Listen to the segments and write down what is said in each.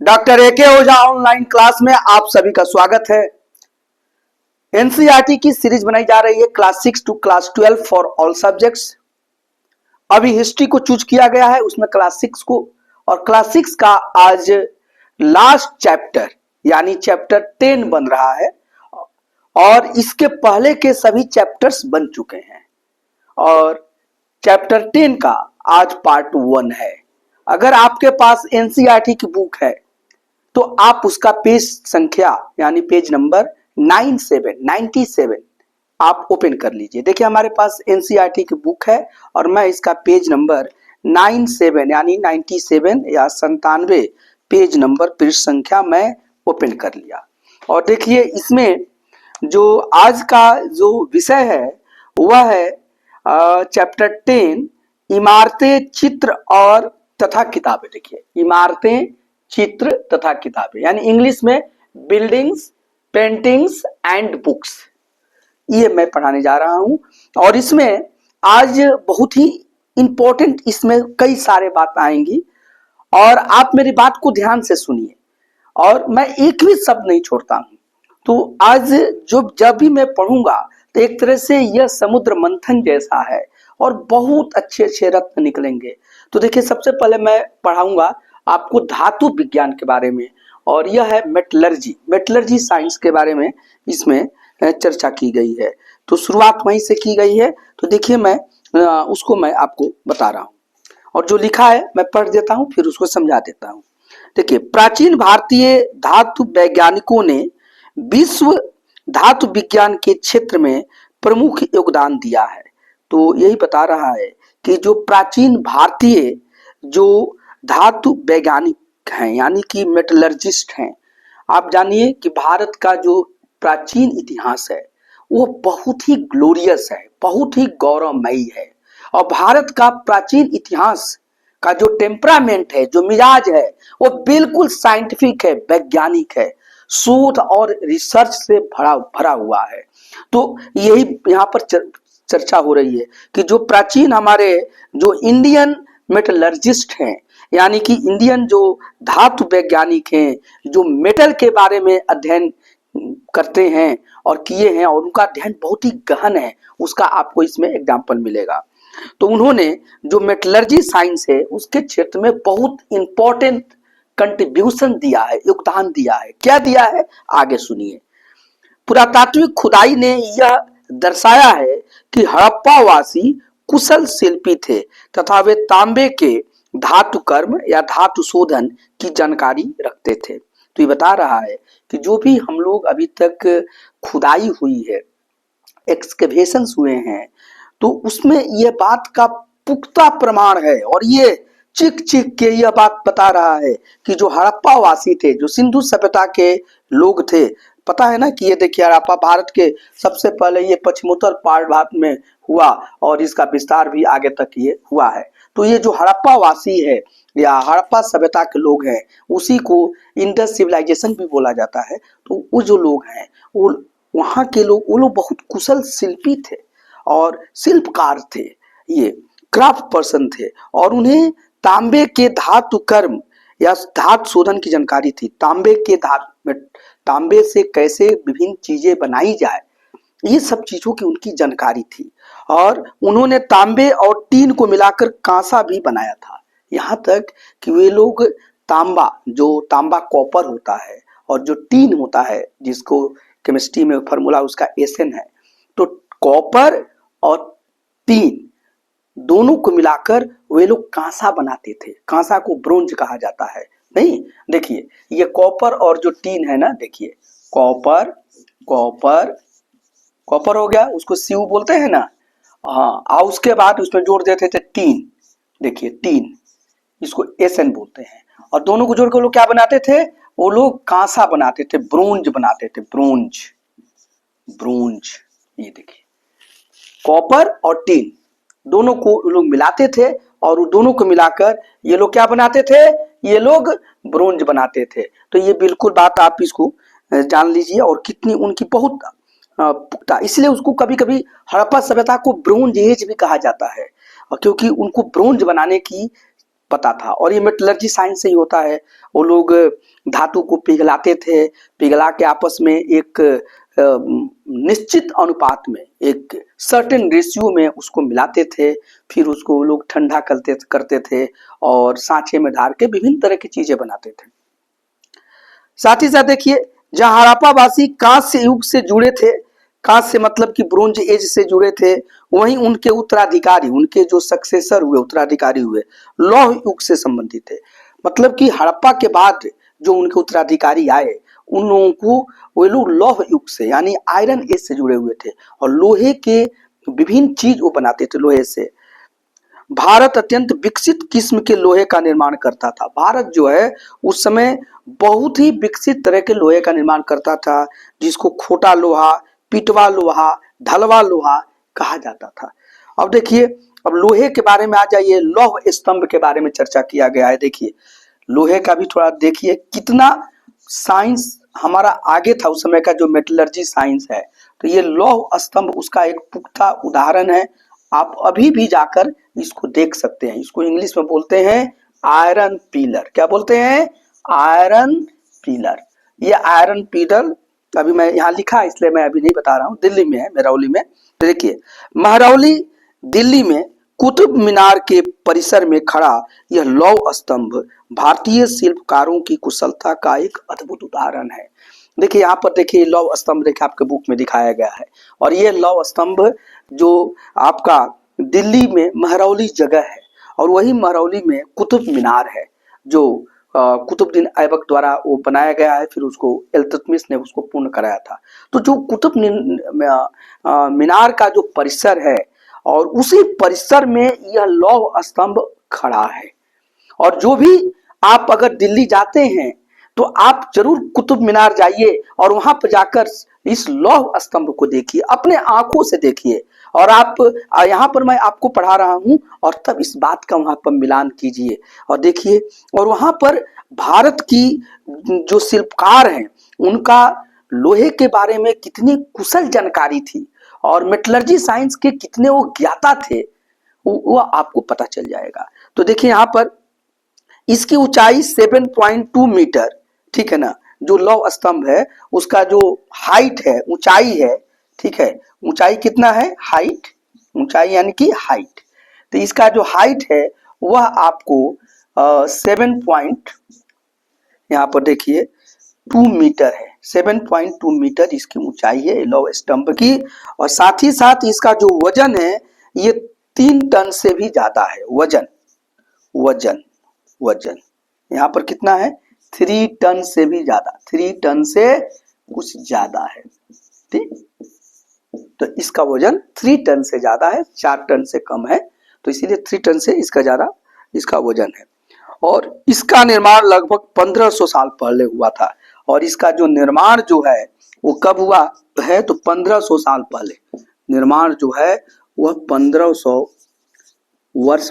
Doctor एके ओझा online class में आप सभी का स्वागत है। एनसीईआरटी की सीरीज बनाई जा रही है class 6 to class 12 for all subjects. अभी हिस्ट्री को चूज किया गया है, उसमें क्लास 6 को, और क्लास 6 का आज लास्ट चैप्टर यानी चैप्टर 10 बन रहा है और इसके पहले के सभी चैप्टर्स बन चुके हैं और चैप्टर 10 का आज पार्ट 1 है। अगर आपके पास एनसीईआरटी की बुक है तो आप उसका पेज संख्या यानी पेज नंबर 97 आप ओपन कर लीजिए। देखिए हमारे पास एनसीईआरटी की बुक है और मैं इसका पेज नंबर 97 यानी 97 या 97 पेज नंबर पृष्ठ संख्या मैं ओपन कर लिया। और देखिए इसमें जो आज का जो विषय है वह है चैप्टर 10 इमारतें, चित्र और तथा किताबें। देखिए इमारतें, चित्र तथा किताबें यानी इंग्लिश में बिल्डिंग्स, पेंटिंग्स एंड बुक्स, ये मैं पढ़ाने जा रहा हूं। और इसमें आज बहुत ही इंपॉर्टेंट इसमें कई सारे बात आएंगी और आप मेरी बात को ध्यान से सुनिए और मैं एक भी शब्द नहीं छोड़ता हूं। तो आज जब भी मैं पढ़ूंगा तो एक तरह से यह समुद्र मंथन जैसा है और बहुत अच्छे अच्छे रत्न निकलेंगे। तो देखिए सबसे पहले मैं पढ़ाऊंगा आपको धातु विज्ञान के बारे में और यह है मेटलर्जी साइंस के बारे में इसमें चर्चा की गई है। तो शुरुआत वहीं से की गई है। तो देखिए मैं उसको मैं आपको बता रहा हूँ और जो लिखा है मैं पढ़ देता हूँ फिर उसको समझा देता हूँ। देखिए प्राचीन भारतीय धातु वैज्ञानिकों ने विश्व धातु विज्ञान के क्षेत्र में प्रमुख योगदान दिया है। तो यही बता रहा है कि जो प्राचीन भारतीय जो धातु वैज्ञानिक हैं यानी कि मेटलर्जिस्ट हैं, आप जानिए कि भारत का जो प्राचीन इतिहास है वो बहुत ही ग्लोरियस है, बहुत ही गौरवमयी है। और भारत का प्राचीन इतिहास का जो टेम्परामेंट है, जो मिजाज है, वो बिल्कुल साइंटिफिक है, वैज्ञानिक है, शोध और रिसर्च से भरा हुआ है। तो यही यहाँ पर चर्चा हो रही है कि जो प्राचीन हमारे जो इंडियन मेटलर्जिस्ट हैं यानी कि इंडियन जो धातु वैज्ञानिक हैं, जो मेटल के बारे में अध्ययन करते हैं और किए हैं और उनका अध्ययन बहुत ही गहन है, उसका आपको इसमें एग्जाम्पल मिलेगा। तो उन्होंने जो मेटलर्जी साइंस है उसके क्षेत्र में बहुत इंपॉर्टेंट कंट्रीब्यूशन दिया है, योगदान दिया है। क्या दिया है आगे सुनिए। पुरातात्विक खुदाई ने यह दर्शाया है कि हड़प्पावासी कुशल शिल्पी थे तथा वे तांबे के धातु कर्म या धातु शोधन की जानकारी रखते थे। तो ये बता रहा है कि जो भी हम लोग अभी तक खुदाई हुई है, एक्सकेवेशंस हुए हैं, तो उसमें यह बात का पुख्ता प्रमाण है और ये चिक के यह बात बता रहा है कि जो हड़प्पावासी थे, जो सिंधु सभ्यता के लोग थे, पता है ना कि ये देखिए हड़प्पा भारत के सबसे पहले ये पश्चिमोत्तर पार्ट भारत में हुआ और इसका विस्तार भी आगे तक ये हुआ है। तो ये जो हड़प्पा वासी है या हड़प्पा सभ्यता के लोग हैं उसी को इंडस सिविलाइजेशन भी बोला जाता है। तो वो जो लोग हैं वो वहाँ के लोग, वो लोग बहुत कुशल शिल्पी थे और शिल्पकार थे, ये क्राफ्ट पर्सन थे और उन्हें तांबे के धातु कर्म या धातु शोधन की जानकारी थी। तांबे से कैसे विभिन्न चीजें बनाई जाए, ये सब चीजों की उनकी जानकारी थी और उन्होंने तांबे और टीन को मिलाकर कांसा भी बनाया था। यहाँ तक कि वे लोग तांबा कॉपर होता है और जो टीन होता है जिसको केमिस्ट्री में फॉर्मूला उसका एसएन है, तो कॉपर और टीन दोनों को मिलाकर वे लोग कांसा बनाते थे। कांसा को ब्रोंज कहा जाता है। नहीं, देखिए ये कॉपर और जो टीन है ना, देखिए कॉपर हो गया, उसको सीयू बोलते हैं ना, हाँ, और उसके बाद उसमें जोड़ देते थे टीन। देखिए टीन, इसको एसएन बोलते हैं और दोनों को जोड़कर लोग क्या बनाते थे, वो लोग कांसा बनाते थे, ब्रोंज बनाते थे, ब्रोंज। ये देखिए कॉपर और टीन दोनों को लोग मिलाते थे और दोनों को मिलाकर ये लोग क्या बनाते थे, ये लोग ब्रोंज बनाते थे। तो ये बिल्कुल बात आप इसको जान लीजिए और कितनी उनकी बहुत पुख्ता, इसलिए उसको कभी कभी हड़प्पा सभ्यता को ब्रोंज एज भी कहा जाता है और क्योंकि उनको ब्रोंज बनाने की पता था। और ये मेटलर्जी साइंस से ही होता है। वो लोग धातु को पिघलाते थे, पिघला के आपस में एक निश्चित अनुपात में, एक सर्टेन रेशियो में उसको मिलाते थे, फिर उसको लोग ठंडा करते थे और सांचे में डाल के विभिन्न तरह की चीजें बनाते थे। साथ ही साथ देखिए, जहां हड़प्पावासी कांस्य युग से जुड़े थे, कांस्य मतलब कि ब्रोंज एज से जुड़े थे, वहीं उनके उत्तराधिकारी, उनके जो सक्सेसर हुए, उत्तराधिकारी हुए, लौह युग से संबंधित थे। मतलब कि हड़प्पा के बाद जो उनके उत्तराधिकारी आए, उन लोगों को वो लोग लौह युग से यानी आयरन एज से जुड़े हुए थे और लोहे के विभिन्न चीज वो बनाते थे लोहे से। भारत अत्यंत विकसित किस्म के लोहे का निर्माण करता था। भारत जो है उस समय बहुत ही विकसित तरह के लोहे का निर्माण करता था, जिसको खोटा लोहा, पिटवा लोहा, ढलवा लोहा कहा जाता था। अब देखिए, अब लोहे के बारे में आ जाइए, लौह स्तंभ के बारे में चर्चा किया गया है। देखिए लोहे का भी थोड़ा देखिए कितना साइंस हमारा आगे था उस समय का, जो मेटलर्जी साइंस है। तो ये लौह स्तंभ उसका एक पुख्ता उदाहरण है। आप अभी भी जाकर इसको देख सकते हैं। इसको इंग्लिश में बोलते हैं आयरन पिलर। क्या बोलते हैं? Iron pillar. ये आयरन पिलर अभी मैं यहाँ लिखा है इसलिए मैं अभी नहीं बता रहा हूँ, दिल्ली में है, महरौली में। तो देखिए, महरौली दिल्ली में कुतुब मीनार के परिसर में खड़ा यह लौह स्तंभ भारतीय शिल्पकारों की कुशलता का एक अद्भुत उदाहरण है। देखिए यहाँ पर देखिए लौह स्तंभ देखिए आपके बुक में दिखाया गया है, और ये लौह स्तंभ जो आपका दिल्ली में महरौली जगह है, और वही महरौली में कुतुब मीनार है जो कुतुबुद्दीन ऐबक द्वारा वो बनाया गया है, फिर उसको इल्तुतमिश ने उसको पूर्ण कराया था। तो जो कुतुब मीनार का जो परिसर है, और उसी परिसर में यह लौह स्तंभ खड़ा है। और जो भी आप अगर दिल्ली जाते हैं तो आप जरूर कुतुब मीनार जाइए और वहां पर जाकर इस लौह स्तंभ को देखिए, अपने आंखों से देखिए। और आप यहाँ पर मैं आपको पढ़ा रहा हूं, और तब इस बात का वहां पर मिलान कीजिए और देखिए। और वहां पर भारत की जो शिल्पकार हैं उनका लोहे के बारे में कितनी कुशल जानकारी थी, और मेटलर्जी साइंस के कितने वो ज्ञाता थे, वो आपको पता चल जाएगा। तो देखिए यहाँ पर इसकी ऊंचाई 7.2 मीटर, ठीक है ना। जो लौह स्तंभ है उसका जो हाइट है, ऊंचाई है, ठीक है, ऊंचाई कितना है? हाइट, ऊंचाई यानी कि हाइट। तो इसका जो हाइट है वह आपको 7 पॉइंट, यहाँ पर देखिए 2 मीटर है। 7.2 मीटर इसकी ऊंचाई है लौह स्तंभ की। और साथ ही साथ इसका जो वजन है ये 3 टन से भी ज्यादा है। वजन वजन वजन यहाँ पर कितना है? 3 टन से भी ज्यादा, 3 टन से कुछ ज्यादा है, ठीक। तो इसका वजन 3 टन से ज्यादा है, 4 टन से कम है, तो इसीलिए 3 टन से इसका ज्यादा इसका वजन है। और इसका निर्माण लगभग 1500 साल पहले हुआ था। और इसका जो निर्माण जो है वो कब हुआ है? तो 1500 साल पहले निर्माण जो है वह 1500 वर्ष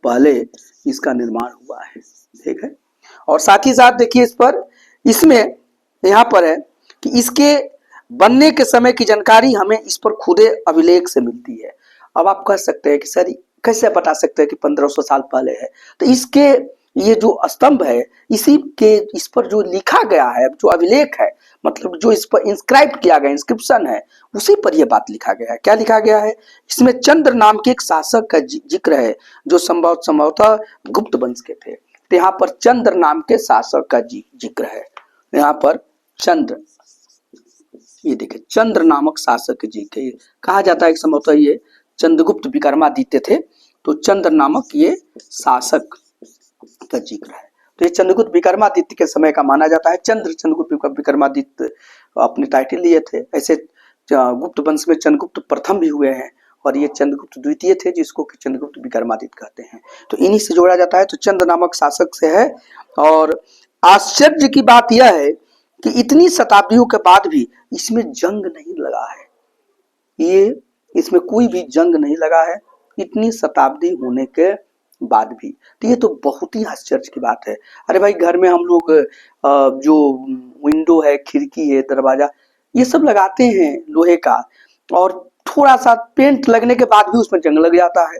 पहले इसका निर्माण हुआ है, ठीक है। और साथ ही साथ देखिए इस पर, इसमें यहाँ पर है कि इसके बनने के समय की जानकारी हमें इस पर खुदे अभिलेख से मिलती है। अब आप कह सकते हैं कि सर कैसे बता सकते हैं कि 1500 साल पहले है? तो इसके ये जो स्तंभ है इसी के इस पर जो लिखा गया है, जो अभिलेख है, मतलब जो इस पर इंस्क्राइब किया गया इंस्क्रिप्शन है, उसी पर यह बात लिखा गया है। क्या लिखा गया है? इसमें चंद्र नाम के एक शासक का जिक्र है जो संभवतः गुप्त वंश के थे। तो यहाँ पर चंद्र नाम के शासक का जिक्र है। यहाँ पर चंद्र, ये देखिए चंद्र नामक शासक जी के कहा जाता है कि संभवतः ये चंद्रगुप्त विक्रमादित्य थे। तो चंद्र नामक ये शासक का जिक्र है। तो ये चंद्रगुप्त विक्रमादित्य के समय का माना जाता है। चंद्रगुप्त विक्रमादित्य अपने टाइटल लिए थे। ऐसे गुप्त वंश में चंद्रगुप्त प्रथम भी हुए हैं, और ये चंद्रगुप्त द्वितीय थे जिसको कि चंद्रगुप्त विक्रमादित्य कहते हैं। तो इन्हीं से जोड़ा जाता है। तो चंद्र नामक शासक से है। और आश्चर्य की बात यह है कि इतनी शताब्दियों के बाद भी इसमें जंग नहीं लगा है। ये इसमें कोई भी जंग नहीं लगा है, इतनी शताब्दी होने के बाद भी। तो ये तो बहुत ही आश्चर्य की बात है। अरे भाई, घर में हम लोग जो विंडो है, खिड़की है, दरवाजा, ये सब लगाते हैं लोहे का, और थोड़ा सा पेंट लगने के बाद भी उसमें जंग लग जाता है।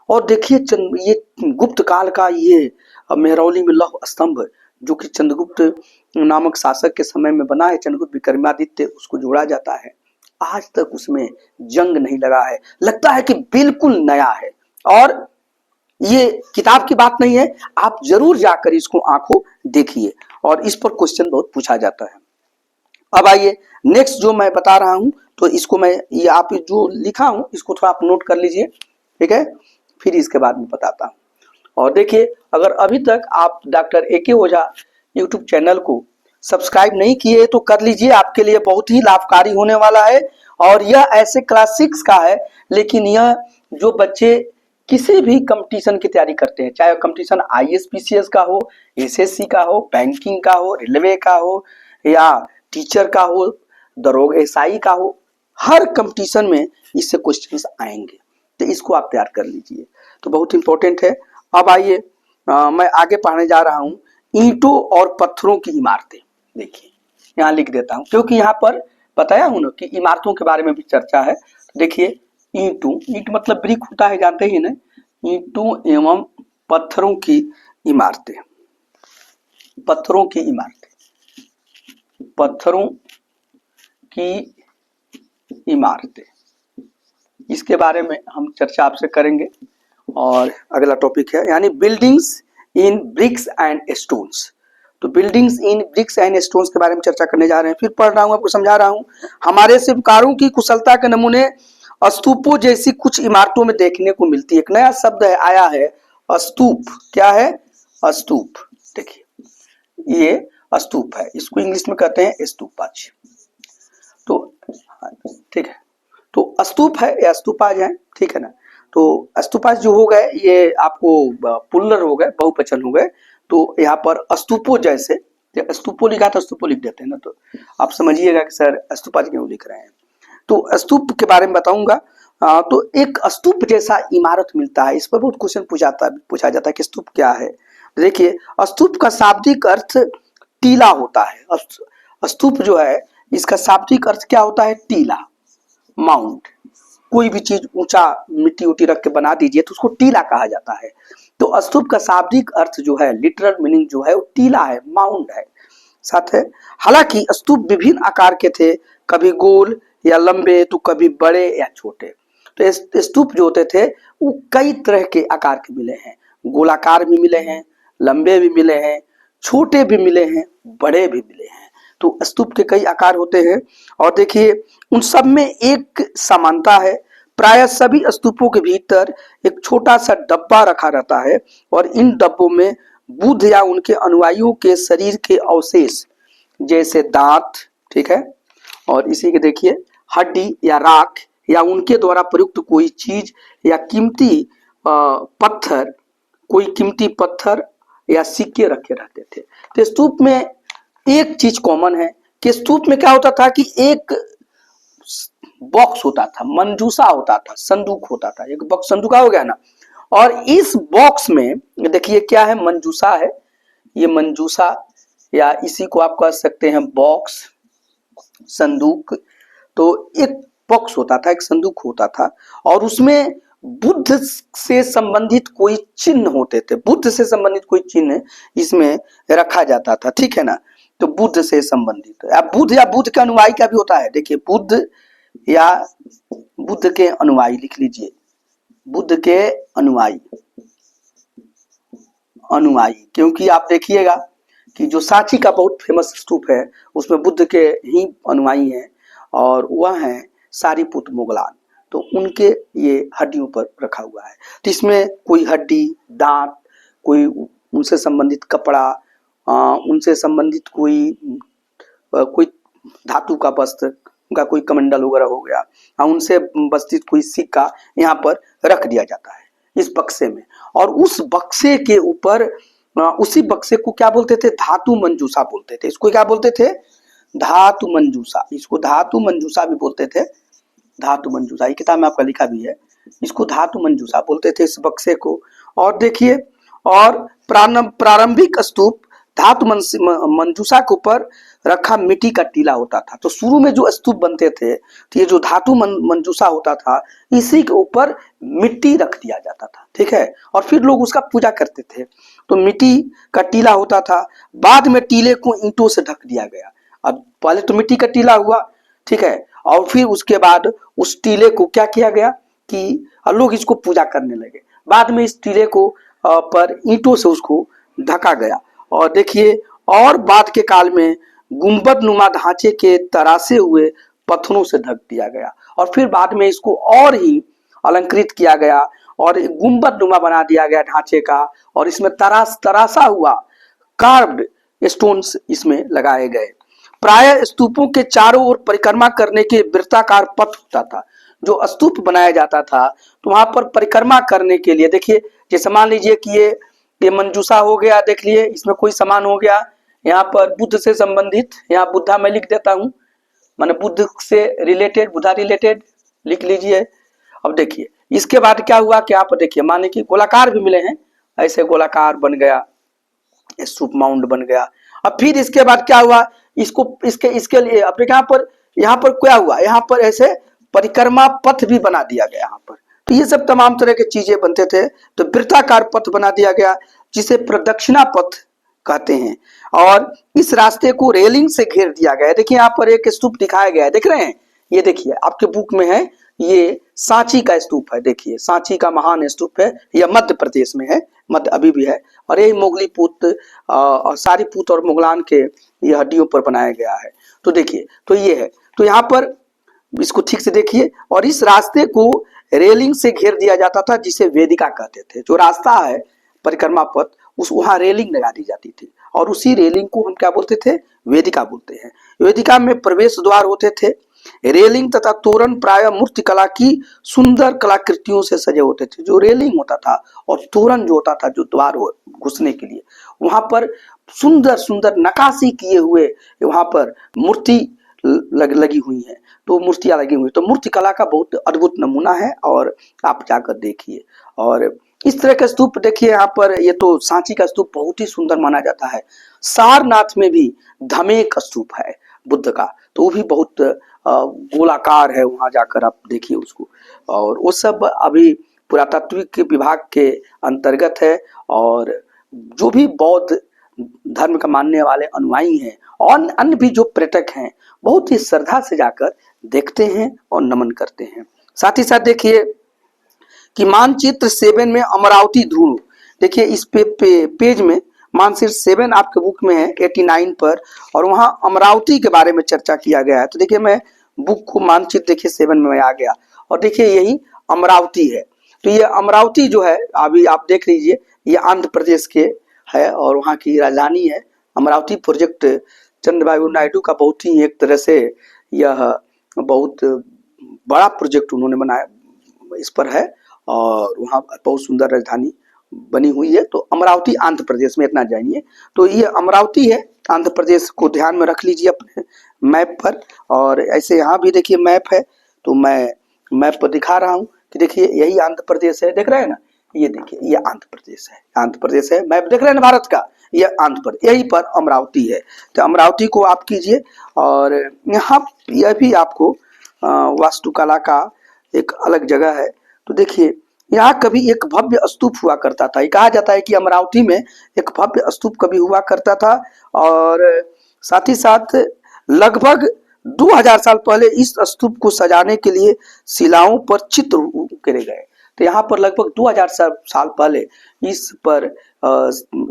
और देखिए ये गुप्त काल का ये मेहरौली में लौह स्तंभ जो कि चंद्रगुप्त नामक शासक के समय में बना है, चंद्रगुप्त विक्रमादित्य उसको जोड़ा जाता है। आज तक उसमें जंग नहीं लगा है, लगता है कि बिल्कुल नया है। और ये किताब की बात नहीं है, आप जरूर जाकर इसको आंखों देखिए और इस पर क्वेश्चन बहुत पूछा जाता है। अब आइए नेक्स्ट जो मैं बता रहा हूं, तो इसको मैं ये आप जो लिखा हूं इसको थोड़ा आप नोट कर लीजिए, ठीक है, फिर इसके बाद में बताता हूं। और देखिए, अगर अभी तक आप डॉक्टर AK ओझा यूट्यूब चैनल को सब्सक्राइब नहीं किए तो कर लीजिए, आपके लिए बहुत ही लाभकारी होने वाला है। और यह ऐसे क्लास 6 का है, लेकिन यह जो बच्चे किसी भी कंपटीशन की तैयारी करते हैं, चाहे कंपटीशन IAS PCS का हो, SSC का हो, बैंकिंग का हो, रेलवे का हो या टीचर का हो, दरोगा SI का हो, हर कंपटीशन में इससे क्वेश्चंस आएंगे, तो इसको आप तैयार कर लीजिए, तो बहुत इंपॉर्टेंट है। अब आइए मैं आगे पढ़ने जा रहा हूं, ईंटों और पत्थरों की इमारतें। देखिए यहाँ लिख देता हूं क्योंकि यहाँ पर बताया हूं ना कि इमारतों के बारे में भी चर्चा है। तो देखिए ईंट मतलब ब्रिक होता है, जानते ही ना, ईंटों एवं पत्थरों की इमारतें, पत्थरों की इमारतें, पत्थरों की इमारतें, इसके बारे में हम चर्चा आपसे करेंगे। और अगला टॉपिक है यानी buildings in bricks and stones. तो buildings in bricks and stones के बारे में चर्चा करने जा रहे हैं। फिर पढ़ रहा हूं, आपको समझा रहा हूं। हमारे शिल्पकारों की कुशलता के नमूने स्तूपों जैसी कुछ इमारतों में देखने को मिलती है। एक नया शब्द है, आया है, स्तूप। क्या है? स्तूप। देखिए ये स्तूप है, इसको इंग्लिश में कहते हैं स्तूपाज। तो ठीक है, तो स्तूप है या स्तूपाज है, ठीक है ना। तो स्तूपाज जो हो गए ये आपको पुल्लर हो गए, बहुवचन हो गए। तो यहाँ पर स्तूपों जैसे, स्तूपो लिखा था स्तूपो लिख देते हैं ना, तो आप समझिएगा कि सर स्तूपाज क्यों लिख रहे हैं। तो स्तूप के बारे में बताऊंगा। तो एक स्तूप जैसा इमारत मिलता है, इस पर बहुत क्वेश्चन पूछा जाता है कि स्तूप क्या है। देखिए स्तूप का शाब्दिक अर्थ टीला होता है। स्तूप जो है इसका शाब्दिक अर्थ क्या होता है? टीला, माउंट। कोई भी चीज ऊंचा मिट्टी उट्टी रख के बना दीजिए तो उसको टीला कहा जाता है। तो स्तूप का शाब्दिक अर्थ जो है, लिटरल मीनिंग जो है वो टीला है, माउंट है, साथ है। हालांकि स्तूप विभिन्न आकार के थे, कभी गोल या लंबे तो कभी बड़े या छोटे। तो स्तूप जो होते थे वो कई तरह के आकार के मिले हैं, गोलाकार भी मिले हैं, लंबे भी मिले हैं, छोटे भी मिले हैं, बड़े भी मिले हैं। तो स्तूप के कई आकार होते हैं। और देखिए उन सब में एक समानता है, प्राय सभी स्तूपों के भीतर एक छोटा सा डब्बा रखा रहता है और इन डब्बों में बुद्ध या उनके अनुयायियों के शरीर के अवशेष जैसे दांत, ठीक है, और इसी के देखिए हड्डी या राख या उनके द्वारा प्रयुक्त कोई चीज या कीमती पत्थर, कोई कीमती पत्थर या सिक्के रखे रहते थे। तो स्तूप में एक चीज कॉमन है कि स्तूप में क्या होता था कि एक बॉक्स होता था, मंजूसा होता था, संदूक होता था, एक बॉक्स संदूका हो गया ना। और इस बॉक्स में देखिए क्या है, मंजूसा है, ये मंजूसा या इसी को आप कह सकते हैं बॉक्स, संदूक। तो एक बॉक्स होता था, एक संदूक होता था और उसमें बुद्ध से संबंधित कोई चिन्ह होते थे, बुद्ध से संबंधित कोई चिन्ह इसमें रखा जाता था, ठीक है ना। तो बुद्ध से संबंधित या बुद्ध के अनुयायी का भी होता है। देखिए बुद्ध या बुद्ध के अनुयायी लिख लीजिए, बुद्ध के अनुयायी, क्योंकि आप देखिएगा कि जो सांची का बहुत फेमस स्तूप है उसमें बुद्ध के ही अनुयायी हैं और वह है सारीपुत्र मोगलान। तो उनके ये हड्डियों पर रखा हुआ है। तो इसमें कोई हड्डी, दांत, कोई उनसे संबंधित कपड़ा, उनसे संबंधित कोई धातु का वस्त्र, उनका कोई कमंडल वगैरह हो गया, उनसे संबंधित कोई सिक्का यहाँ पर रख दिया जाता है इस बक्से में। और उस बक्से के ऊपर, उसी बक्से को क्या बोलते थे? धातु मंजूसा बोलते थे। इसको क्या बोलते थे? धातु मंजूसा। इसको धातु मंजूसा भी बोलते थे, धातु मंजूसा, ये किताब में आपका लिखा भी है, इसको धातु मंजूसा बोलते थे इस बक्से को। और देखिए, और प्रारंभिक स्तूप धातु मंजूसा के ऊपर रखा मिट्टी का टीला होता था। तो शुरू में जो स्तूप बनते थे तो ये जो धातु मंजूषा होता था इसी के ऊपर मिट्टी रख दिया जाता था, ठीक है, और फिर लोग उसका पूजा करते थे। तो मिट्टी का टीला होता था, बाद में टीले को ईंटों से ढक दिया गया। अब पहले तो मिट्टी का टीला हुआ, ठीक है, और फिर उसके बाद उस टीले को क्या किया गया कि लोग इसको पूजा करने लगे। बाद में इस टीले को पर ईंटों से उसको ढका गया, और देखिए और बाद के काल में गुंबद नुमा ढांचे के तरासे हुए पत्थरों से ढक दिया गया, और फिर बाद में इसको और ही अलंकृत किया गया और गुंबद नुमा बना दिया गया ढांचे का, और इसमें तरासा हुआ कार्व्ड स्टोन्स इसमें लगाए गए। प्राय स्तूपों के चारों ओर परिक्रमा करने के वृत्ताकार पथ होता था। जो स्तूप बनाया जाता था तो वहां पर परिक्रमा करने के लिए, देखिए जैसे मान लीजिए कि ये मंजूषा हो गया, देख लिए इसमें कोई सामान हो गया, यहाँ पर बुद्ध से संबंधित, यहाँ बुद्धा मैं लिख देता हूँ, माने बुद्ध से रिलेटेड, बुद्धा रिलेटेड लिख लीजिए। अब देखिए इसके बाद क्या हुआ कि यहाँ पर देखिए माने कि गोलाकार भी मिले हैं, ऐसे गोलाकार बन गया, स्तूप माउंड बन गया। अब फिर इसके बाद क्या हुआ, इसको इसके लिए अब यहाँ पर क्या हुआ, यहाँ पर ऐसे परिक्रमा पथ भी बना दिया गया यहाँ पर। तो ये सब तमाम तरह के चीजें बनते थे। तो वृत्ताकार पथ बना दिया गया जिसे प्रदक्षिणा पथ कहते हैं, और इस रास्ते को रेलिंग से घेर दिया गया है। देखिए यहाँ पर एक स्तूप दिखाया गया है, देख रहे हैं, ये देखिए आपके बुक में है, ये सांची का स्तूप है। देखिए सांची का महान स्तूप है, यह मध्य प्रदेश में है, मध्य अभी भी है, और यही मोगलीपुत और सारीपुत और मुगलान के ये हड्डियों पर बनाया गया है। तो देखिए तो ये है, तो यहाँ पर इसको ठीक से देखिए, और इस रास्ते को रेलिंग से घेर दिया जाता था जिसे वेदिका कहते थे। जो रास्ता है परिक्रमा पथ, उस वहां रेलिंग लगा दी जाती थी, और उसी रेलिंग को हम क्या बोलते थे, वेदिका बोलते हैं। वेदिका में प्रवेश द्वार होते थे। रेलिंग तथा तोरण प्राय मूर्ति कला की सुंदर कलाकृतियों से सजे होते थे। जो रेलिंग होता था और तोरण जो होता था, जो द्वार घुसने के लिए, वहां पर सुंदर सुंदर नक्काशी किए हुए वहां पर मूर्ति लगी हुई है। तो मूर्तियां लगी हुई, तो मूर्ति कला का बहुत अद्भुत नमूना है, और आप जाकर देखिए। और इस तरह का स्तूप देखिए यहाँ पर, ये तो सांची का स्तूप बहुत ही सुंदर माना जाता है। सारनाथ में भी धमेक स्तूप है बुद्ध का, तो वो भी बहुत गोलाकार है, वहां जाकर आप देखिए उसको। और वो सब अभी पुरातात्विक विभाग के अंतर्गत है, और जो भी बौद्ध धर्म का मानने वाले अनुयायी हैं और अन्य भी जो पर्यटक हैं, बहुत ही श्रद्धा से जाकर देखते हैं और नमन करते हैं। साथ ही साथ देखिए कि मानचित्र 7 में अमरावती ध्रुव, देखिए इस पेज में मानचित्र 7 आपके बुक में है 89 पर, और वहां अमरावती के बारे में चर्चा किया गया है। तो देखिए मैं बुक को मानचित्र देखिए 7 में आ गया, और देखिए यही अमरावती है। तो ये अमरावती जो है अभी आप देख लीजिए, ये आंध्र प्रदेश के है और वहाँ की राजधानी है। अमरावती प्रोजेक्ट चंद्रबाबू नायडू का बहुत ही एक तरह से यह बहुत बड़ा प्रोजेक्ट उन्होंने बनाया इस पर है, और वहाँ बहुत सुंदर राजधानी बनी हुई है। तो अमरावती आंध्र प्रदेश में, इतना जानिए। तो ये अमरावती है, आंध्र प्रदेश को ध्यान में रख लीजिए अपने मैप पर। और ऐसे यहाँ भी देखिए मैप है, तो मैं मैप पर दिखा रहा हूँ कि देखिए यही आंध्र प्रदेश है, देख रहे हैं ना, ये देखिए ये आंध्र प्रदेश है, आंध्र प्रदेश है, मैप देख रहे हैं ना भारत का, ये आंध्र प्रदेश, यही पर अमरावती है। तो अमरावती को आप कीजिए। और यहाँ यह भी आपको वास्तुकला का एक अलग जगह है। तो देखिए यहाँ कभी एक भव्य स्तूप हुआ करता था। ये कहा जाता है कि अमरावती में एक भव्य स्तूप कभी हुआ करता था, और साथ ही साथ लगभग 2000 साल पहले इस स्तूप को सजाने के लिए शिलाओं पर चित्र उकेरे गए। तो यहाँ पर लगभग 2000 साल पहले इस पर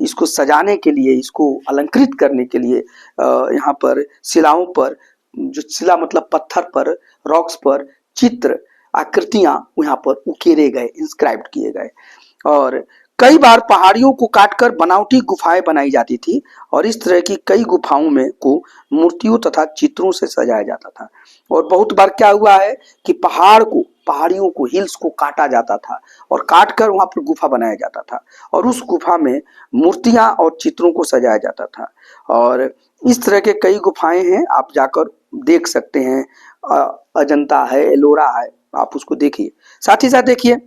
इसको सजाने के लिए, इसको अलंकृत करने के लिए यहाँ पर शिलाओं पर, जो शिला मतलब पत्थर पर, रॉक्स पर चित्र आकृतियां यहाँ पर उकेरे गए, इंस्क्राइब्ड किए गए। और कई बार पहाड़ियों को काटकर बनावटी गुफाएं बनाई जाती थी, और इस तरह की कई गुफाओं में को मूर्तियों तथा चित्रों से सजाया जाता था। और बहुत बार क्या हुआ है कि पहाड़ियों को, हिल्स को काटा जाता था, और काट कर वहां पर गुफा बनाया जाता था, और उस गुफा में मूर्तियां और चित्रों को सजाया जाता था। और इस तरह के कई गुफाएं हैं, आप जाकर देख सकते हैं। अजंता है, एलोरा है, आप उसको देखिए। साथ ही साथ देखिए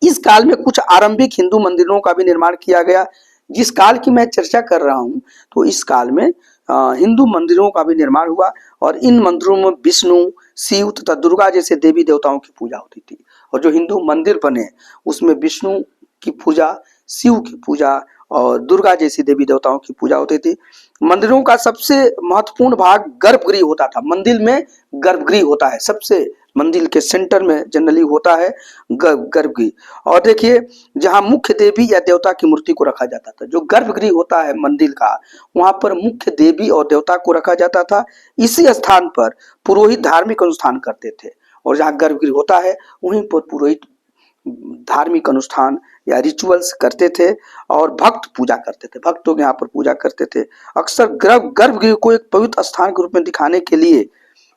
इस काल में कुछ आरंभिक हिंदू मंदिरों का भी निर्माण किया गया। जिस काल की मैं चर्चा कर रहा हूं, तो इस काल में हिंदू मंदिरों का भी निर्माण हुआ और इन मंदिरों में विष्णु, शिव तथा दुर्गा जैसे देवी देवताओं की पूजा होती थी। और जो हिंदू मंदिर बने उसमें विष्णु की पूजा, शिव की पूजा और दुर्गा जैसी देवी देवताओं की पूजा होती थी। मंदिरों का सबसे महत्वपूर्ण भाग गर्भगृह होता था। मंदिर में गर्भगृह होता है, सबसे मंदिर के सेंटर में जनरली होता है गर्भगृह। और देखिए जहाँ मुख्य देवी या देवता की मूर्ति को रखा जाता था, जो गर्भगृह होता है मंदिर का, वहां पर मुख्य देवी और देवता को रखा जाता था। इसी स्थान पर पुरोहित धार्मिक अनुष्ठान करते थे और जहाँ गर्भगृह होता है वहीं पर पुरोहित धार्मिक अनुष्ठान या रिचुअल्स करते थे और भक्त पूजा करते थे, भक्त लोग यहाँ पर पूजा करते थे। अक्सर गर्भगृह को एक पवित्र स्थान के रूप में दिखाने के लिए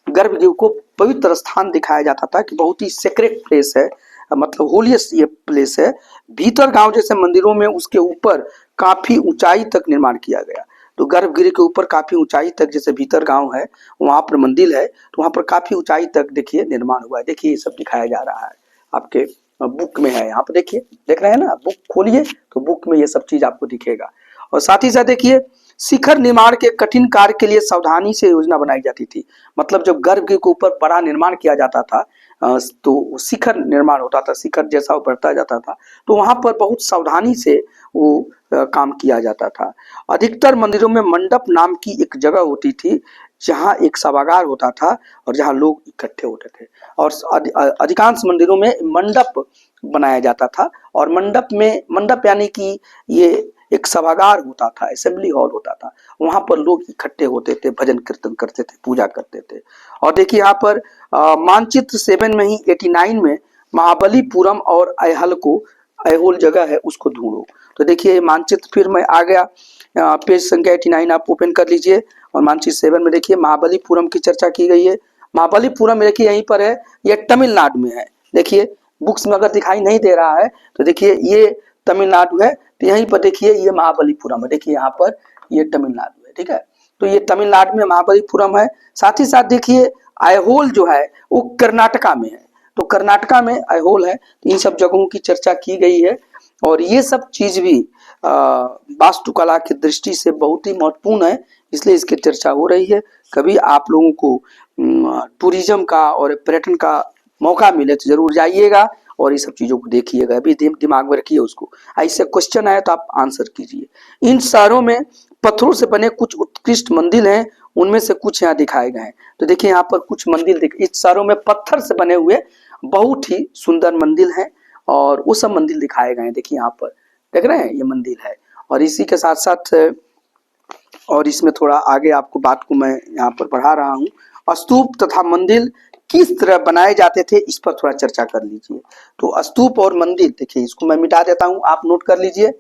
गर्भगृह को पवित्र स्थान दिखाया जाता था कि बहुत ही सेक्रेट प्लेस है, मतलब होलीएस्ट ये प्लेस है। भीतर गांव जैसे मंदिरों में उसके ऊपर काफी ऊंचाई तक निर्माण किया गया। तो गर्भगृह के ऊपर काफी ऊंचाई तक, जैसे भीतर गांव है वहां पर मंदिर है तो वहां पर काफी ऊंचाई तक देखिए निर्माण हुआ है। देखिए ये सब दिखाया जा रहा है, आपके बुक में है, यहाँ पर देखिए, देख रहे हैं ना, बुक खोलिए तो बुक में ये सब चीज आपको दिखेगा। और साथ ही साथ देखिए शिखर निर्माण के कठिन कार्य के लिए सावधानी से योजना बनाई जाती थी। मतलब जब गर्भगृह के ऊपर बड़ा निर्माण किया जाता था तो शिखर निर्माण होता था, शिखर जैसा बढ़ता जाता था, तो वहां पर बहुत सावधानी से वो काम किया जाता था। अधिकतर मंदिरों में मंडप नाम की एक जगह होती थी जहाँ एक सभागार होता था और जहाँ लोग इकट्ठे होते थे। और अधिकांश मंदिरों में मंडप बनाया जाता था और मंडप यानी कि ये एक सभागार होता था, असेंबली हॉल होता था, वहां पर लोग इकट्ठे होते थे, भजन कीर्तन करते थे, पूजा करते थे। और देखिए यहाँ पर मानचित्र 7 में ही 89 में महाबलीपुरम और ऐहोल जगह है उसको ढूंढो। तो देखिए मानचित्र फिर में आ गया, पेज संख्या 89 आप ओपन कर लीजिए और मानचित्र 7 में देखिए महाबलीपुरम की चर्चा की गई है। महाबलीपुरम देखिए यहीं पर है, यह तमिलनाडु में है। देखिए बुक्स में अगर दिखाई नहीं दे रहा है तो देखिए ये तमिलनाडु है, तो यहीं पर देखिए ये महाबलीपुरम है। देखिए यहाँ पर ये तमिलनाडु है, ठीक है। तो ये तमिलनाडु में महाबलीपुरम है। साथ ही साथ देखिए ऐहोल जो है वो कर्नाटका में है, तो कर्नाटका में ऐहोल है। तो इन सब जगहों की चर्चा की गई है और ये सब चीज भी वास्तुकला की दृष्टि से बहुत ही महत्वपूर्ण है, इसलिए इसकी चर्चा हो रही है। कभी आप लोगों को टूरिज्म का और पर्यटन का मौका मिले तो जरूर जाइएगा और ये सब चीजों को देखिएगा, अभी दिमाग में रखिए उसको। ऐसे क्वेश्चन आए तो आप आंसर कीजिए। इन शहरों में पत्थरों से बने कुछ उत्कृष्ट मंदिर हैं, उनमें से कुछ यहाँ दिखाए गए हैं। तो देखिए यहाँ पर कुछ मंदिर इस शहरों में पत्थर से बने हुए बहुत ही सुंदर मंदिर हैं और वो सब मंदिर दिखाए गए हैं। देखिए यहाँ पर देख रहे हैं ये मंदिर है। और इसी के साथ साथ और इसमें थोड़ा आगे आपको बात को मैं यहाँ पर बढ़ा रहा हूँ। स्तूप तथा मंदिर किस तरह बनाए जाते थे इस पर थोड़ा चर्चा कर लीजिए। तो स्तूप और मंदिर, देखिए इसको मैं मिटा देता हूँ, आप नोट कर लीजिए,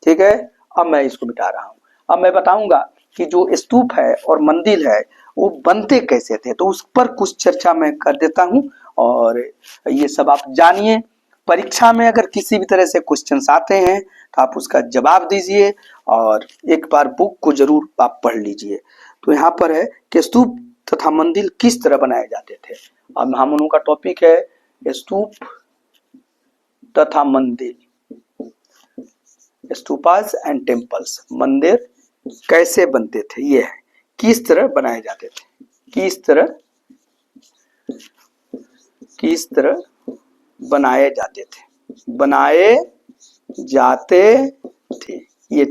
ठीक है। अब मैं इसको मिटा रहा हूँ। अब मैं बताऊंगा कि जो स्तूप है और मंदिर है वो बनते कैसे थे, तो उस पर कुछ चर्चा मैं कर देता हूँ और ये सब आप जानिए। परीक्षा में अगर किसी भी तरह से क्वेश्चंस आते हैं तो आप उसका जवाब दीजिए और एक बार बुक को जरूर आप पढ़ लीजिए। तो यहाँ पर है कि स्तूप तथा मंदिर किस तरह बनाए जाते थे। अब हम लोगों का टॉपिक है स्तूप तथा मंदिर, स्तूपास एंड टेम्पल्स। मंदिर कैसे बनते थे, ये है किस तरह बनाए जाते थे, किस तरह बनाए जाते थे, ये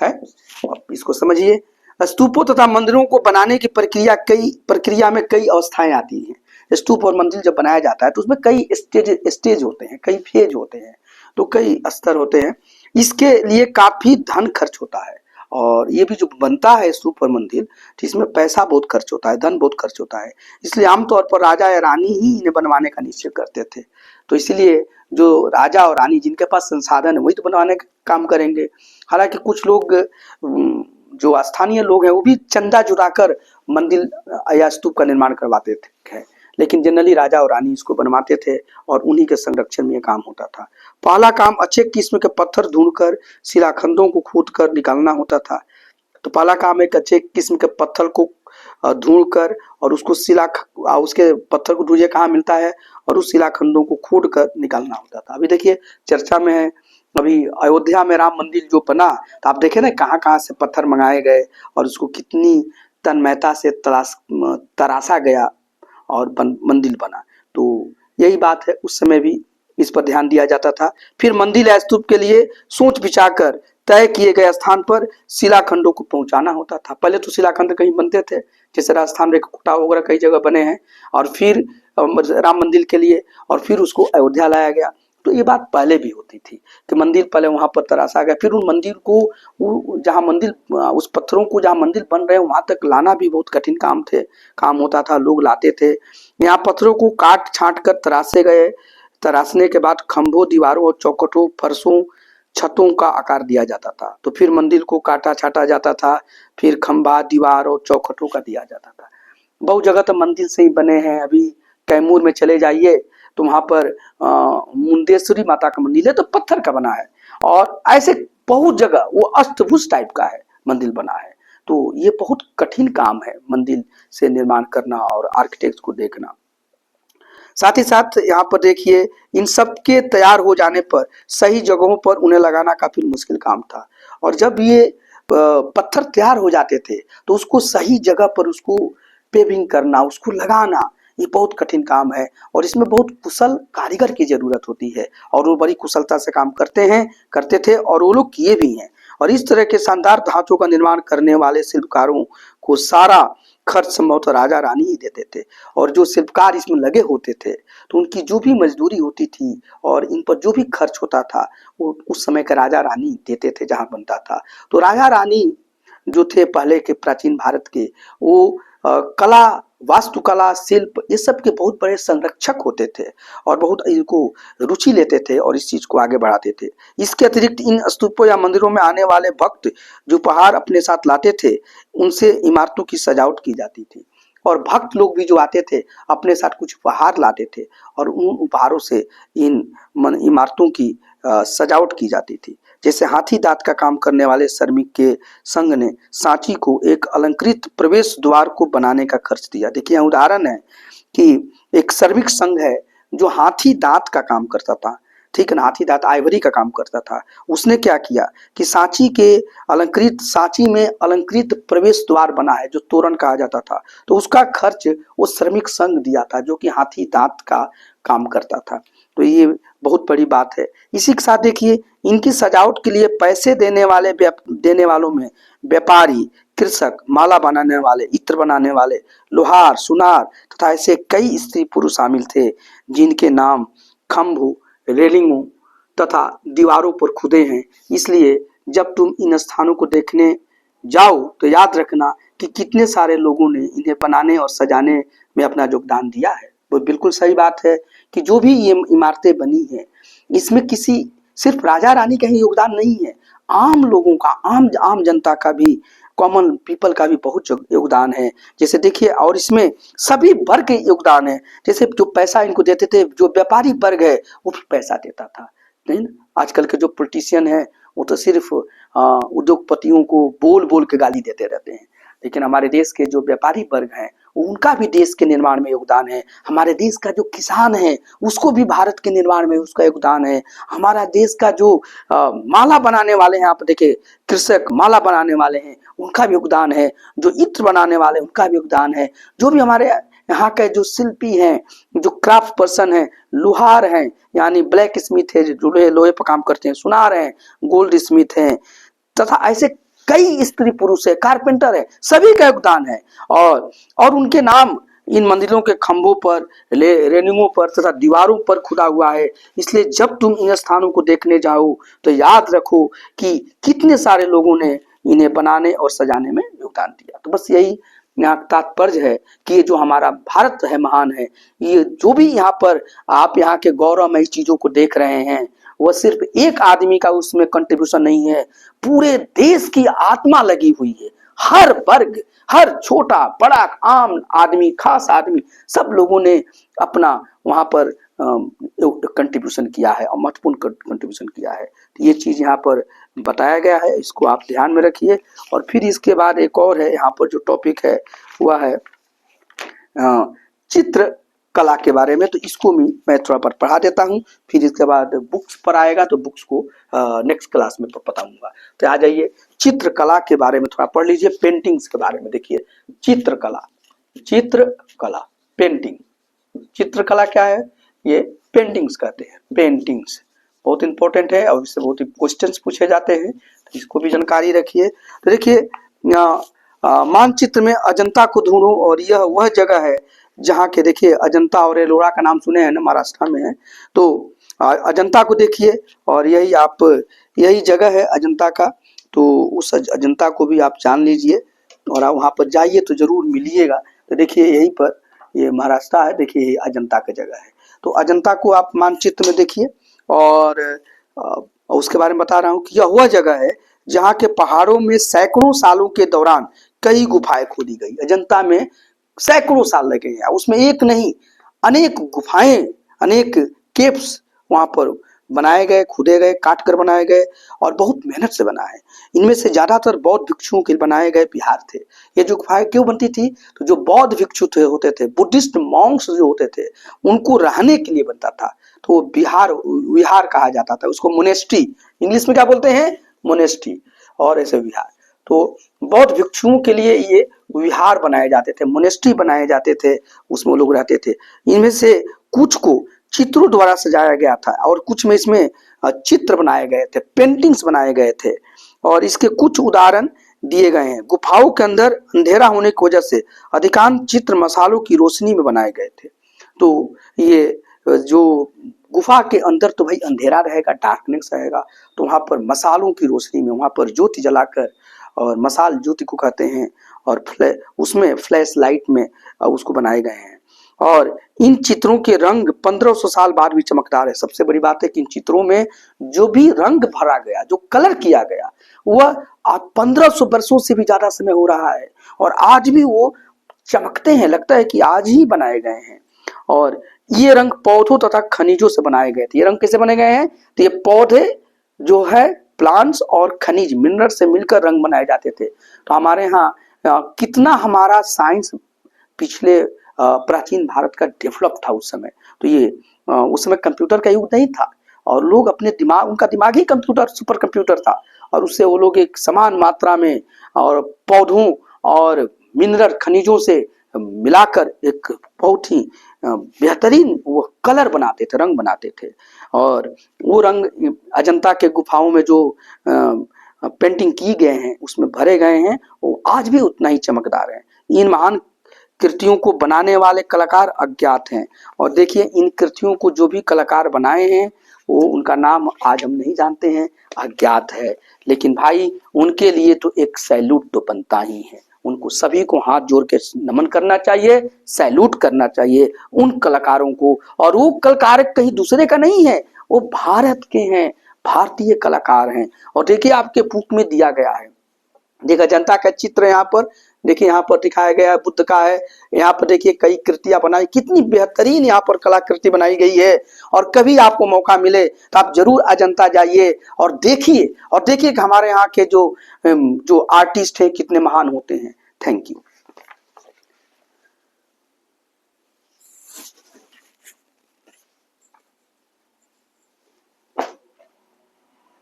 है। अब इसको समझिए। स्तूपों तथा मंदिरों को बनाने की प्रक्रिया में कई अवस्थाएं आती हैं। स्तूप और मंदिर जब बनाया जाता है तो उसमें कई स्टेज होते हैं, कई फेज होते हैं, तो कई स्तर होते हैं। इसके लिए काफी धन खर्च होता है और ये भी जो बनता है स्तूप और मंदिर, तो इसमें पैसा बहुत खर्च होता है, धन बहुत खर्च होता है। इसलिए आमतौर पर राजा या रानी ही इन्हें बनवाने का निश्चय करते थे। तो इसलिए जो राजा और रानी जिनके पास संसाधन है वही तो बनवाने का काम करेंगे। हालांकि कुछ लोग जो स्थानीय लोग हैं वो भी चंदा जुटाकर मंदिर या स्तूप का निर्माण करवाते थे, लेकिन जनरली राजा और रानी इसको बनवाते थे और उन्हीं के संरक्षण में यह काम होता था। पहला काम अच्छे किस्म के पत्थर ढूंढकर शिलाखंडों को खोदकर निकालना होता था। तो पहला काम एक अच्छे किस्म के पत्थर को ढूंढकर और उसको उसके पत्थर को ढूंढिए कहाँ मिलता है और उस शिलाखंडों को खोद कर निकालना होता था। अभी देखिए चर्चा में है अभी अयोध्या में राम मंदिर जो बना, तो आप देखे ना कहाँ कहाँ से पत्थर मंगाए गए और उसको कितनी तन्मयता से तराशा गया और मंदिर बना। तो यही बात है, उस समय भी इस पर ध्यान दिया जाता था। फिर मंदिर या स्तूप के लिए सोच विचार कर तय किए गए स्थान पर शिलाखंडों को पहुंचाना होता था। पहले तो शिलाखंड कहीं बनते थे, जैसे राजस्थान में कोटा वगैरह कई जगह बने हैं, और फिर राम मंदिर के लिए, और फिर उसको अयोध्या लाया गया। तो ये बात पहले भी होती थी कि मंदिर पहले वहां पर तराशा गया, फिर उन मंदिर को जहां मंदिर, उस पत्थरों को जहां मंदिर बन रहे हैं वहां तक लाना भी बहुत कठिन काम होता था। लोग लाते थे। यहाँ पत्थरों को काट छांट कर तराशे गए। तराशने के बाद खंभों, दीवारों और चौखटों, फर्शों, छतों का आकार दिया जाता था। तो फिर मंदिर को काटा छाटा जाता था, फिर खंभा, दीवार और चौखटों का दिया जाता था। बहुत जगह तो मंदिर से ही बने हैं। अभी कैमूर में चले जाइए तो वहां पर मुंडेश्वरी माता का मंदिर है, तो पत्थर का बना है। और ऐसे बहुत जगह वो अष्टभुज टाइप का है मंदिर बना है। तो ये बहुत कठिन काम है मंदिर से निर्माण करना और आर्किटेक्ट को देखना। साथ ही साथ यहाँ पर देखिए, इन सब के तैयार हो जाने पर सही जगहों पर उन्हें लगाना काफी मुश्किल काम था। और जब ये पत्थर तैयार हो जाते थे तो उसको सही जगह पर उसको पेविंग करना, उसको लगाना, ये बहुत कठिन काम है और इसमें बहुत कुशल कारीगर की जरूरत होती है। और वो बड़ी कुशलता से काम करते थे और वो लोग किए भी हैं। और इस तरह के शानदार ढांचों का निर्माण करने वाले शिल्पकारों को सारा खर्च संभवतः राजा रानी ही देते थे। और जो शिल्पकार इसमें लगे होते थे तो उनकी जो भी मजदूरी होती थी और इन पर जो भी खर्च होता था वो उस समय के राजा रानी देते थे जहां बनता था। तो राजा रानी जो थे पहले के प्राचीन भारत के, वो कला, वास्तुकला, शिल्प, ये सब के बहुत बड़े संरक्षक होते थे और बहुत इनको रुचि लेते थे और इस चीज को आगे बढ़ाते थे। इसके अतिरिक्त इन स्तूपों या मंदिरों में आने वाले भक्त जो उपहार अपने साथ लाते थे, उनसे इमारतों की सजावट की जाती थी। और भक्त लोग भी जो आते थे अपने साथ कुछ उपहार लाते थे और उन उपहारों से इन इमारतों की सजावट की जाती थी। जैसे हाथी दांत का काम करने वाले श्रमिक के संघ ने सांची को एक अलंकृत प्रवेश द्वार को बनाने का खर्च दिया। देखिए यहाँ उदाहरण है कि एक श्रमिक संघ है जो हाथी दांत का काम करता था, ठीक है ना, हाथी दांत आइवरी का काम करता था। उसने क्या किया कि सांची में अलंकृत प्रवेश द्वार बना है जो तोरण कहा जाता था, तो उसका खर्च वो श्रमिक संघ दिया था जो कि हाथी दांत का काम करता था। तो ये बहुत बड़ी बात है। इसी के साथ देखिए, इनकी सजावट के लिए पैसे देने वालों में व्यापारी, कृषक, माला बनाने वाले, इत्र बनाने वाले, लोहार, सुनार तथा ऐसे कई स्त्री पुरुष शामिल थे जिनके नाम खम्भों, रेलिंगों तथा दीवारों पर खुदे हैं। इसलिए जब तुम इन स्थानों को देखने जाओ तो याद रखना कि कितने सारे लोगों ने इन्हें बनाने और सजाने में अपना योगदान दिया है। वो बिल्कुल सही बात है कि जो भी ये इमारतें बनी हैं इसमें किसी सिर्फ राजा रानी का ही योगदान नहीं है, आम लोगों का, आम जनता का भी, कॉमन पीपल का भी बहुत योगदान है। जैसे देखिए, और इसमें सभी वर्ग के योगदान है। जैसे जो पैसा इनको देते थे, जो व्यापारी वर्ग है वो भी पैसा देता था, नहीं ना। आजकल के जो पॉलिटिशियन है वो तो सिर्फ उद्योगपतियों को बोल बोल के गाली देते रहते हैं, लेकिन हमारे देश के जो व्यापारी वर्ग हैं उनका भी देश के निर्माण में योगदान है। हमारे देश का जो किसान है उसको भी भारत के निर्माण में उसका योगदान है। हमारा देश का जो माला बनाने वाले हैं, आप देखिए कृषक माला बनाने वाले हैं, उनका भी योगदान है। जो इत्र बनाने वाले उनका भी योगदान है। जो भी हमारे यहाँ के जो शिल्पी हैं, जो क्राफ्ट पर्सन हैं, लोहार हैं यानी ब्लैक स्मिथ है जो लोहे पर काम करते हैं, सुनार हैं, गोल्ड स्मिथ हैं तथा ऐसे कई स्त्री पुरुष है, कारपेंटर है, सभी का योगदान है। और उनके नाम इन मंदिरों के खंभों पर, रेलिंगों पर तथा दीवारों पर खुदा हुआ है। इसलिए जब तुम इन स्थानों को देखने जाओ तो याद रखो कि कितने सारे लोगों ने इन्हें बनाने और सजाने में योगदान दिया। तो बस यही यहाँ तात्पर्य है कि ये जो हमारा भारत है महान है, ये जो भी यहाँ पर आप यहाँ के गौरवमय चीजों को देख रहे हैं वह सिर्फ एक आदमी का उसमें कंट्रीब्यूशन नहीं है, पूरे देश की आत्मा लगी हुई है। हर वर्ग, हर छोटा बड़ा, आम आदमी, खास आदमी, सब लोगों ने अपना वहां पर कंट्रीब्यूशन किया है और महत्वपूर्ण कंट्रीब्यूशन किया है। तो ये चीज यहाँ पर बताया गया है, इसको आप ध्यान में रखिए। और फिर इसके बाद एक और है यहाँ पर जो टॉपिक है वह है चित्र कला के बारे में, तो इसको भी मैं थोड़ा पर पढ़ा देता हूँ, फिर इसके बाद बुक्स पर आएगा तो बुक्स को नेक्स्ट क्लास में बताऊंगा। तो आ जाइए, चित्रकला के बारे में थोड़ा पढ़ लीजिए, पेंटिंग्स के बारे में देखिए। चित्रकला, चित्रकला, पेंटिंग, चित्रकला क्या है, ये पेंटिंग्स कहते हैं, पेंटिंग्स बहुत इंपॉर्टेंट है और इससे बहुत ही क्वेश्चंस पूछे जाते हैं, तो इसको भी जानकारी रखिए। तो देखिए, मानचित्र में अजंता को ढूंढो, और यह वह जगह है जहाँ के, देखिए अजंता और एलोरा का नाम सुने हैं ना, महाराष्ट्र में है, तो अजंता को देखिए, और यही जगह है अजंता का, तो उस अजंता को भी आप जान लीजिए और आप वहाँ पर जाइए तो जरूर मिलिएगा। तो देखिए यहीं पर ये महाराष्ट्र है, देखिए ये अजंता का जगह है, तो अजंता को आप मानचित्र में देखिए। और उसके बारे में बता रहा हूँ कि यह वह जगह है जहाँ के पहाड़ों में सैकड़ों सालों के दौरान कई गुफाएं खोदी गई। अजंता में सैकड़ों साल लगे हैं, उसमें एक नहीं अनेक गुफाएं, अनेक केव्स वहां पर बनाए गए, खुदे गए, काट कर बनाए गए और बहुत मेहनत से बना है। इनमें से ज्यादातर बौद्ध भिक्षुओं के बनाए गए विहार थे। ये जो गुफाएं क्यों बनती थी, तो जो बौद्ध भिक्षु होते थे, बुद्धिस्ट मॉन्क्स जो होते थे, उनको रहने के लिए बनता था, तो वो विहार कहा जाता था उसको, मोनेस्ट्री इंग्लिश में क्या बोलते हैं, मोनेस्ट्री, और ऐसे विहार। तो बौद्ध भिक्षुओं के लिए ये विहार बनाए जाते थे, मोनेस्ट्री बनाए जाते थे, उसमें लोग रहते थे। इनमें से कुछ को चित्रों द्वारा सजाया गया था और कुछ में इसमें चित्र बनाए गए थे, पेंटिंग्स बनाए गए थे, और इसके कुछ उदाहरण दिए गए हैं। गुफाओं के अंदर अंधेरा होने की वजह से अधिकांश चित्र मसालों की रोशनी में बनाए गए थे। तो ये जो गुफा के अंदर तो भाई अंधेरा रहेगा, डार्कनेस रहेगा, तो वहां पर मसालों की रोशनी में, वहां पर ज्योति जलाकर, और मसाल ज्योति को कहते हैं, और उसमें फ्लैश लाइट में उसको बनाए गए हैं। और इन चित्रों के रंग 1500 साल बाद भी चमकदार है। सबसे बड़ी बात है कि इन चित्रों में जो भी रंग भरा गया, जो कलर किया गया, वह 1500 वर्षों से भी ज्यादा समय हो रहा है और आज भी वो चमकते हैं, लगता है कि आज ही बनाए गए हैं। और ये रंग पौधों तथा खनिजों से बनाए गए थे। ये रंग कैसे बने गए हैं, तो ये पौधे जो है, प्लांट्स और खनिज, मिनरल से मिलकर रंग बनाए जाते थे। तो हमारे यहाँ कितना हमारा साइंस पिछले प्राचीन भारत का डेवलप था उस समय। तो ये उस समय कंप्यूटर का युग नहीं था और लोग अपने दिमाग, उनका दिमाग ही कंप्यूटर, सुपर कंप्यूटर था, और उससे वो लोग एक समान मात्रा में और पौधों और मिनरल खनिजों से मिलाकर एक बहुत ही बेहतरीन वो कलर बनाते थे, रंग बनाते थे। और वो रंग अजंता के गुफाओं में जो पेंटिंग की गए हैं, उसमें भरे गए हैं, वो आज भी उतना ही चमकदार है। इन महान कृतियों को बनाने वाले कलाकार अज्ञात हैं, और देखिए इन कृतियों को जो भी कलाकार बनाए हैं, वो उनका नाम आज हम नहीं जानते हैं, अज्ञात है। लेकिन भाई उनके लिए तो एक सैल्यूट तो बनता ही है, उनको सभी को हाथ जोड़ के नमन करना चाहिए, सैल्यूट करना चाहिए उन कलाकारों को। और वो कलाकार कहीं दूसरे का नहीं है, वो भारत के हैं, भारतीय कलाकार हैं। और देखिए आपके बुक में दिया गया है, देखिए जनता का चित्र यहाँ पर, देखिए यहाँ पर दिखाया गया है, बुद्ध का है, यहाँ पर देखिए कई कृतियां बनाई, कितनी बेहतरीन यहाँ पर कलाकृति बनाई गई है। और कभी आपको मौका मिले तो आप जरूर अजंता जाइए और देखिए कि हमारे यहाँ के जो आर्टिस्ट हैं कितने महान होते हैं। Thank you.